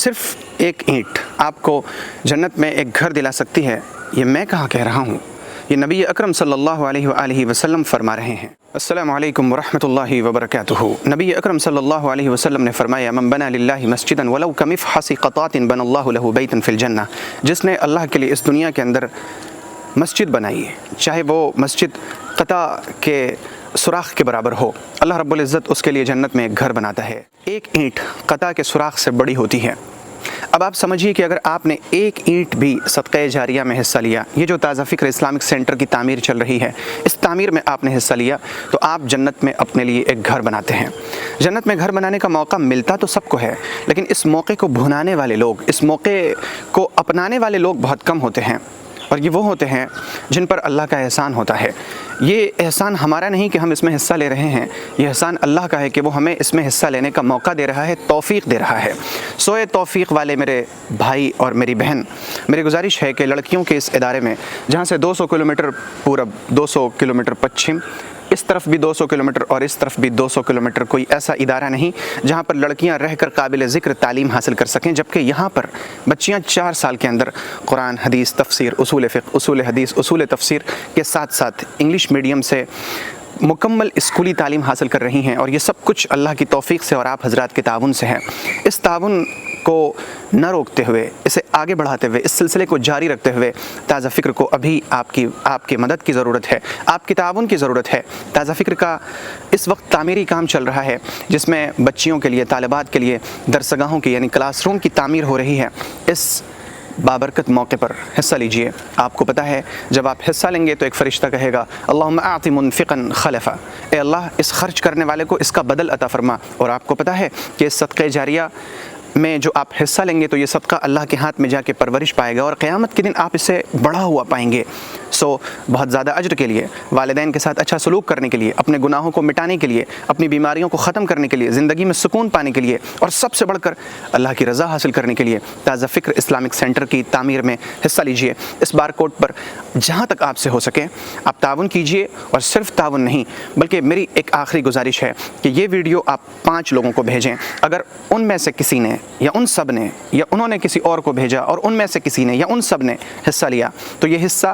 صرف ایک اینٹ آپ کو جنت میں ایک گھر دلا سکتی ہے، یہ میں کہاں کہہ رہا ہوں، یہ نبی اکرم صلی اللہ علیہ وآلہ وسلم فرما رہے ہیں۔ السلام علیکم ورحمۃ اللہ وبرکاتہ۔ نبی اکرم صلی اللہ علیہ وسلم نے فرمایا من بنا للہ مسجدا ولو کمفحص قطات بنى اللہ لہ بیتا فی الجنہ، جس نے اللہ کے لیے اس دنیا کے اندر مسجد بنائی ہے، چاہے وہ مسجد قطع کے سوراخ کے برابر ہو، اللہ رب العزت اس کے لیے جنت میں ایک گھر بناتا ہے۔ ایک اینٹ قطع کے سوراخ سے بڑی ہوتی ہے۔ اب آپ سمجھیے کہ اگر آپ نے ایک اینٹ بھی صدقہ جاریہ میں حصہ لیا، یہ جو تازہ فکر اسلامک سینٹر کی تعمیر چل رہی ہے، اس تعمیر میں آپ نے حصہ لیا تو آپ جنت میں اپنے لیے ایک گھر بناتے ہیں۔ جنت میں گھر بنانے کا موقع ملتا تو سب کو ہے، لیکن اس موقع کو بھنانے والے لوگ، اس موقع کو اپنانے والے لوگ بہت کم ہوتے ہیں، اور یہ وہ ہوتے ہیں جن پر اللہ کا احسان ہوتا ہے۔ یہ احسان ہمارا نہیں کہ ہم اس میں حصہ لے رہے ہیں، یہ احسان اللہ کا ہے کہ وہ ہمیں اس میں حصہ لینے کا موقع دے رہا ہے، توفیق دے رہا ہے۔ سوئے توفیق والے میرے بھائی اور میری بہن، میری گزارش ہے کہ لڑکیوں کے اس ادارے میں، جہاں سے 200 کلومیٹر پورب، 200 کلومیٹر پچھم، اس طرف بھی 200 کلومیٹر اور اس طرف بھی 200 کلومیٹر، کوئی ایسا ادارہ نہیں جہاں پر لڑکیاں رہ کر قابل ذکر تعلیم حاصل کر سکیں، جبکہ یہاں پر بچیاں 4 سال کے اندر قرآن، حدیث، تفسیر، اصول فقہ، اصول حدیث، اصول تفسیر کے ساتھ ساتھ انگلش میڈیم سے مکمل اسکولی تعلیم حاصل کر رہی ہیں، اور یہ سب کچھ اللہ کی توفیق سے اور آپ حضرات کے تعاون سے ہے۔ اس تعاون کو نہ روکتے ہوئے، اسے آگے بڑھاتے ہوئے، اس سلسلے کو جاری رکھتے ہوئے تازہ فکر کو ابھی آپ کی مدد کی ضرورت ہے، آپ کے تعاون کی ضرورت ہے۔ تازہ فکر کا اس وقت تعمیری کام چل رہا ہے، جس میں بچیوں کے لیے، طالبات کے لیے درسگاہوں کی یعنی کلاس روم کی تعمیر ہو رہی ہے۔ اس بابرکت موقع پر حصہ لیجئے۔ آپ کو پتہ ہے جب آپ حصہ لیں گے تو ایک فرشتہ کہے گا اللہم اعط منفقا خلفا، اے اللہ اس خرچ کرنے والے کو اس کا بدل عطا فرما۔ اور آپ کو پتہ ہے کہ اس صدقہ جاریہ میں جو آپ حصہ لیں گے تو یہ صدقہ اللہ کے ہاتھ میں جا کے پرورش پائے گا، اور قیامت کے دن آپ اسے بڑھا ہوا پائیں گے۔ بہت زیادہ اجر کے لیے، والدین کے ساتھ اچھا سلوک کرنے کے لیے، اپنے گناہوں کو مٹانے کے لیے، اپنی بیماریوں کو ختم کرنے کے لیے، زندگی میں سکون پانے کے لیے، اور سب سے بڑھ کر اللہ کی رضا حاصل کرنے کے لیے تازہ فکر اسلامک سینٹر کی تعمیر میں حصہ لیجئے۔ اس بار کوڈ پر جہاں تک آپ سے ہو سکے آپ تعاون کیجئے، اور صرف تعاون نہیں بلکہ میری ایک آخری گزارش ہے کہ یہ ویڈیو آپ 5 لوگوں کو بھیجیں۔ اگر ان میں سے کسی نے یا ان سب نے یا انہوں نے کسی اور کو بھیجا اور ان میں سے کسی نے یا ان سب نے حصہ لیا تو یہ حصہ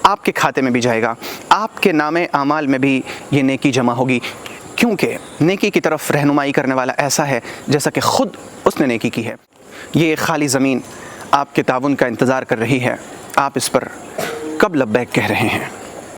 آپ کے کھاتے میں بھی جائے گا، آپ کے نام اعمال میں بھی یہ نیکی جمع ہوگی، کیونکہ نیکی کی طرف رہنمائی کرنے والا ایسا ہے جیسا کہ خود اس نے نیکی کی ہے۔ یہ خالی زمین آپ کے تعاون کا انتظار کر رہی ہے، آپ اس پر کب لبیک کہہ رہے ہیں؟